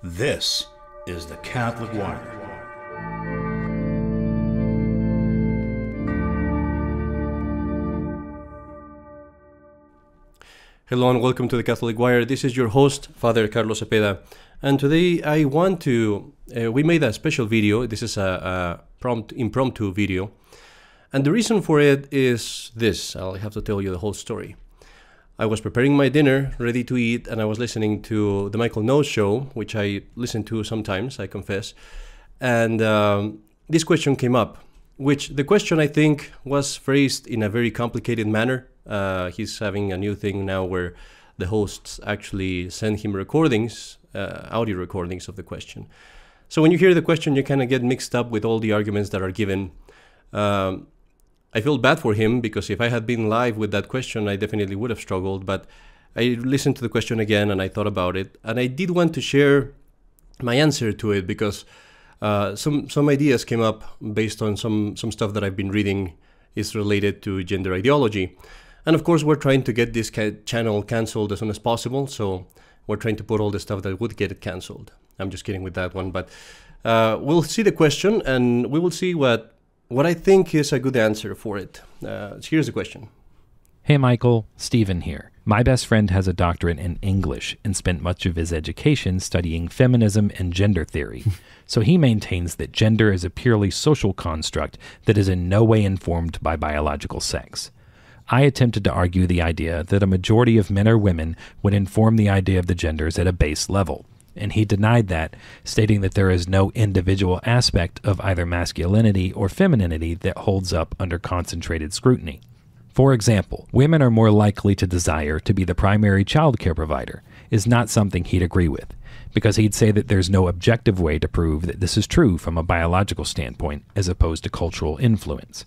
This is the Catholic Wire. Hello and welcome to the Catholic Wire. This is your host, Father Carlos Cepeda. And today I want to, we made a special video. This is a impromptu video. And the reason for it is this. I'll have to tell you the whole story. I was preparing my dinner, ready to eat, and I was listening to the Michael Knowles show, which I listen to sometimes, I confess. And this question came up, which the question I think was phrased in a very complicated manner. He's having a new thing now where the hosts actually send him recordings, audio recordings of the question. So when you hear the question, you kind of get mixed up with all the arguments that are given. I feel bad for him because if I had been live with that question, I definitely would have struggled. But I listened to the question again and I thought about it. And I did want to share my answer to it because some ideas came up based on some stuff that I've been reading is related to gender ideology. And of course, we're trying to get this channel canceled as soon as possible. So we're trying to put all the stuff that would get it canceled. I'm just kidding with that one. But we'll see the question and we will see what I think is a good answer for it. Here's the question. Hey Michael, Stephen here. My best friend has a doctorate in English and spent much of his education studying feminism and gender theory. So he maintains that gender is a purely social construct that is in no way informed by biological sex. I attempted to argue the idea that a majority of men or women would inform the idea of the genders at a base level, and he denied that, stating that there is no individual aspect of either masculinity or femininity that holds up under concentrated scrutiny. For example, women are more likely to desire to be the primary child care provider is not something he'd agree with, because he'd say that there's no objective way to prove that this is true from a biological standpoint as opposed to cultural influence.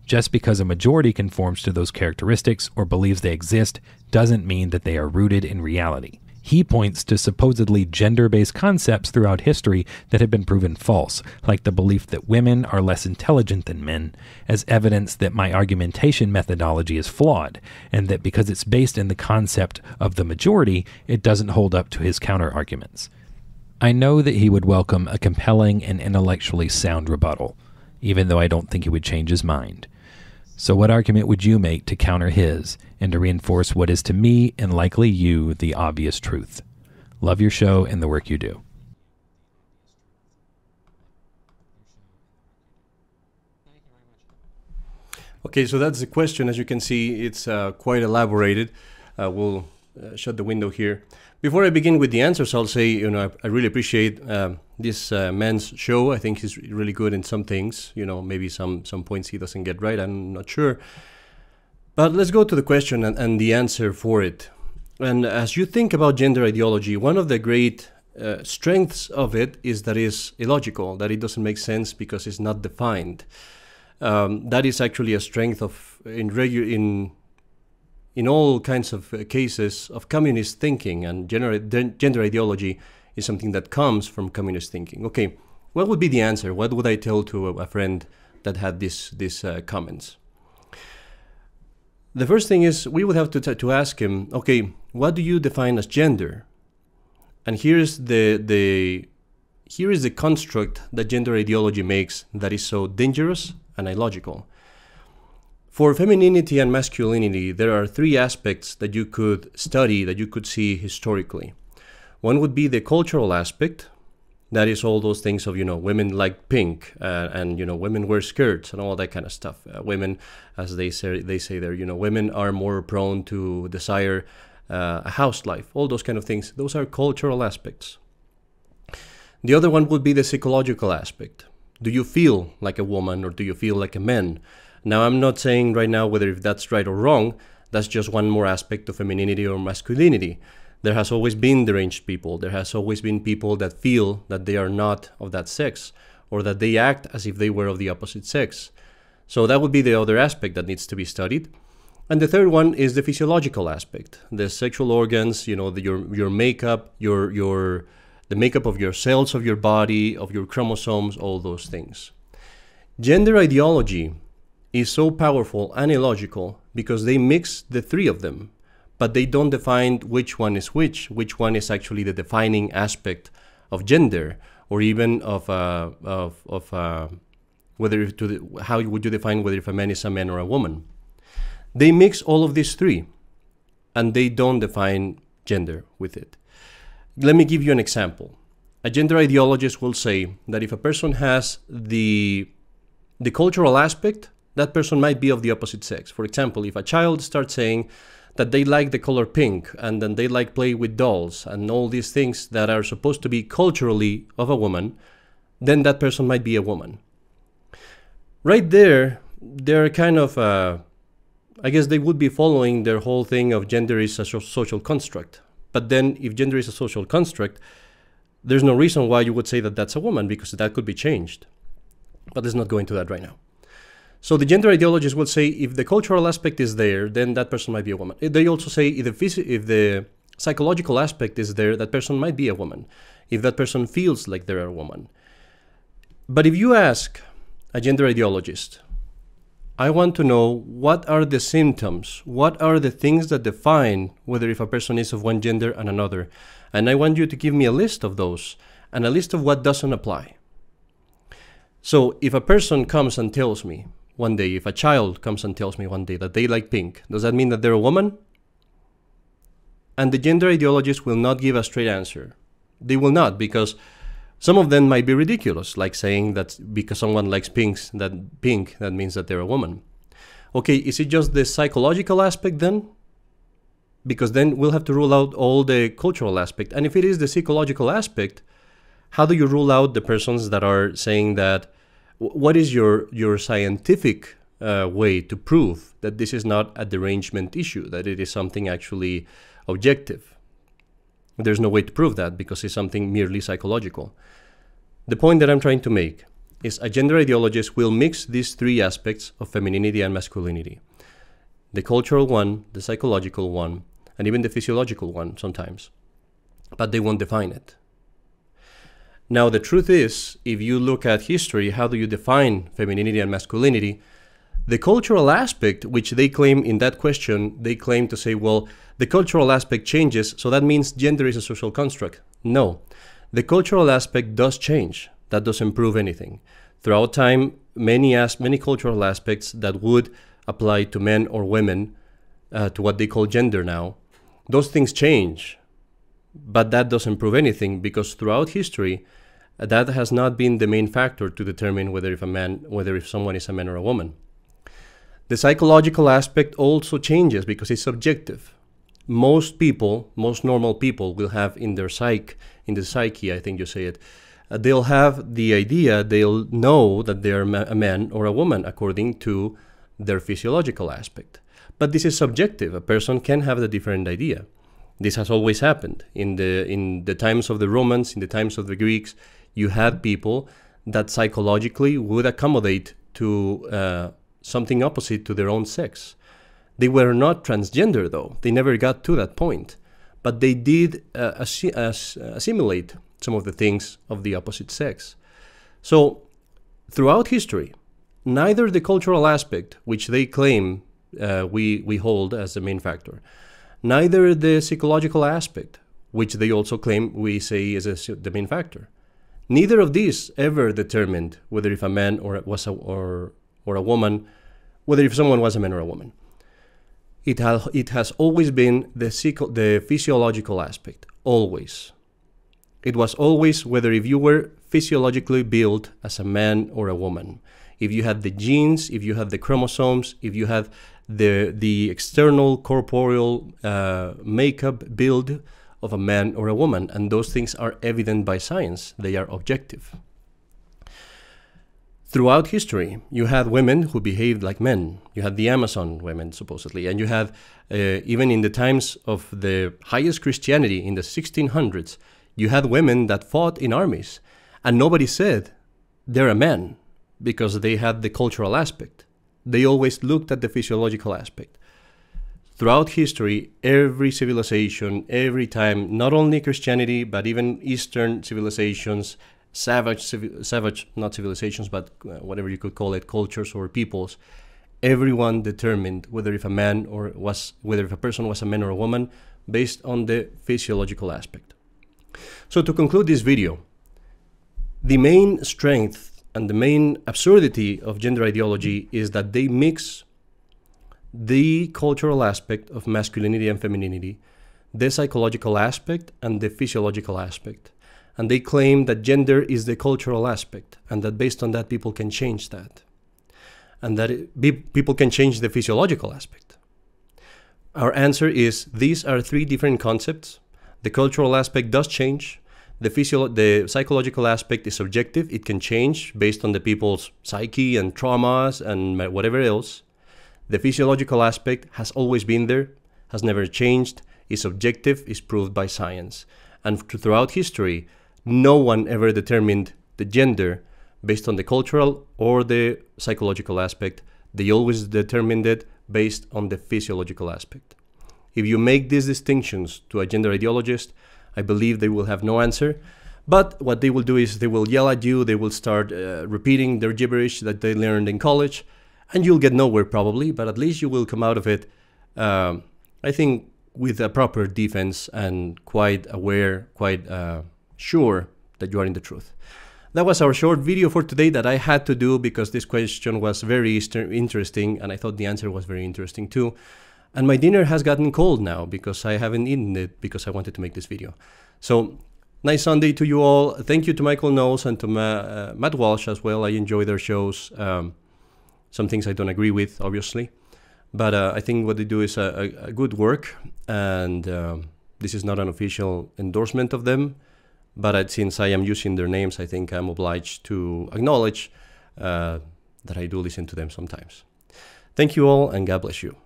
Just because a majority conforms to those characteristics or believes they exist doesn't mean that they are rooted in reality. He points to supposedly gender-based concepts throughout history that have been proven false, like the belief that women are less intelligent than men, as evidence that my argumentation methodology is flawed, and that because it's based in the concept of the majority, it doesn't hold up to his counter-arguments. I know that he would welcome a compelling and intellectually sound rebuttal, even though I don't think he would change his mind. So what argument would you make to counter his and to reinforce what is to me and likely you the obvious truth? Love your show and the work you do. Okay, so that's the question. As you can see, it's quite elaborated. We'll shut the window here. Before I begin with the answers, I'll say, I really appreciate this man's show. I think he's really good in some things. Maybe some points he doesn't get right. I'm not sure. But let's go to the question and the answer for it. And as you think about gender ideology, one of the great strengths of it is that it's illogical, that it doesn't make sense because it's not defined. That is actually a strength of in all kinds of cases of communist thinking, and gender ideology is something that comes from communist thinking. Okay, what would be the answer? What would I tell to a friend that had these comments? The first thing is we would have to ask him, okay, what do you define as gender? And here's the construct that gender ideology makes that is so dangerous and illogical. For femininity and masculinity, there are three aspects that you could study, that you could see historically. One would be the cultural aspect. That is all those things of, women like pink and, women wear skirts and all that kind of stuff. Women, as they say there, women are more prone to desire a house life, all those kind of things. Those are cultural aspects. The other one would be the psychological aspect. Do you feel like a woman or do you feel like a man? Now, I'm not saying right now whether if that's right or wrong. That's just one more aspect of femininity or masculinity. There has always been deranged people. There has always been people that feel that they are not of that sex or that they act as if they were of the opposite sex. So that would be the other aspect that needs to be studied. And the third one is the physiological aspect. The sexual organs, your makeup, the makeup of your cells of your body, of your chromosomes, all those things. Gender ideology is so powerful and illogical because they mix the three of them. but they don't define which one is which one is actually the defining aspect of gender, or even of whether how would you define whether if a man is a man or a woman. They mix all of these three, and they don't define gender with it. Let me give you an example. A gender ideologist will say that if a person has the cultural aspect, that person might be of the opposite sex. For example, if a child starts saying that they like the color pink, and then they like play with dolls and all these things that are supposed to be culturally of a woman, then that person might be a woman. Right there, they're kind of, I guess they would be following their whole thing of gender is a social construct. But then if gender is a social construct, there's no reason why you would say that that's a woman, because that could be changed. But let's not go into that right now. So the gender ideologists will say if the cultural aspect is there, then that person might be a woman. They also say if the psychological aspect is there, that person might be a woman, if that person feels like they're a woman. But if you ask a gender ideologist, I want to know what are the symptoms, what are the things that define whether if a person is of one gender and another. And I want you to give me a list of those and a list of what doesn't apply. So if a person comes and tells me one day, if a child comes and tells me one day that they like pink, does that mean that they're a woman? And the gender ideologists will not give a straight answer. They will not, because some of them might be ridiculous, like saying that because someone likes pink, that means that they're a woman. Okay, is it just the psychological aspect then? Because then we'll have to rule out all the cultural aspect. And if it is the psychological aspect, how do you rule out the persons that are saying that? What is your scientific way to prove that this is not a derangement issue, that it is something actually objective? There's no way to prove that because it's something merely psychological. The point that I'm trying to make is a gender ideologist will mix these three aspects of femininity and masculinity. The cultural one, the psychological one, and even the physiological one sometimes. But they won't define it. Now, the truth is, if you look at history, how do you define femininity and masculinity? The cultural aspect, which they claim in that question, they claim to say, well, the cultural aspect changes, so that means gender is a social construct. No, the cultural aspect does change. That doesn't prove anything. Throughout time, many cultural aspects that would apply to men or women, to what they call gender now, those things change. But that doesn't prove anything, because throughout history, that has not been the main factor to determine whether if someone is a man or a woman. The psychological aspect also changes because it's subjective. Most normal people will have in the psyche, I think you say it, they'll have the idea, they'll know that they're a man or a woman according to their physiological aspect. But this is subjective. A person can have a different idea. This has always happened. In the times of the Romans, in the times of the Greeks, you had people that psychologically would accommodate to something opposite to their own sex. They were not transgender, though. They never got to that point. But they did assimilate some of the things of the opposite sex. So, throughout history, neither the cultural aspect, which they claim we hold as the main factor, neither the psychological aspect, which they also claim we say is the main factor, neither of these ever determined whether if a man or a woman, whether if someone was a man or a woman. It has always been the physiological aspect, always. It was always whether if you were physiologically built as a man or a woman, if you had the genes, if you had the chromosomes, if you had the external corporeal makeup build of a man or a woman, and those things are evident by science. They are objective. Throughout history, you had women who behaved like men. You had the Amazon women, supposedly, and you had, even in the times of the highest Christianity in the 1600s, you had women that fought in armies, and nobody said they're a man because they had the cultural aspect. They always looked at the physiological aspect. Throughout history, every civilization, every time, not only Christianity, but even Eastern civilizations, savage, not civilizations, but whatever you could call it, cultures or peoples, everyone determined whether if a person was a man or a woman based on the physiological aspect. So to conclude this video, the main strength and the main absurdity of gender ideology is that they mix the cultural aspect of masculinity and femininity, the psychological aspect and the physiological aspect. And they claim that gender is the cultural aspect, and that based on that people can change that. And that people can change the physiological aspect. Our answer is these are three different concepts. The cultural aspect does change. The psychological aspect is subjective. It can change based on the people's psyche and traumas and whatever else. The physiological aspect has always been there, has never changed, is objective, is proved by science. And throughout history, no one ever determined the gender based on the cultural or the psychological aspect. They always determined it based on the physiological aspect. If you make these distinctions to a gender ideologist, I believe they will have no answer. But what they will do is they will yell at you, they will start repeating their gibberish that they learned in college, and you'll get nowhere probably, but at least you will come out of it, I think, with a proper defense and quite aware, quite sure that you are in the truth. That was our short video for today that I had to do because this question was very interesting and I thought the answer was very interesting too. And my dinner has gotten cold now because I haven't eaten it because I wanted to make this video. So, nice Sunday to you all. Thank you to Michael Knowles and to Matt Walsh as well. I enjoy their shows. Some things I don't agree with, obviously. But I think what they do is a good work. And this is not an official endorsement of them. But since I am using their names, I think I'm obliged to acknowledge that I do listen to them sometimes. Thank you all, and God bless you.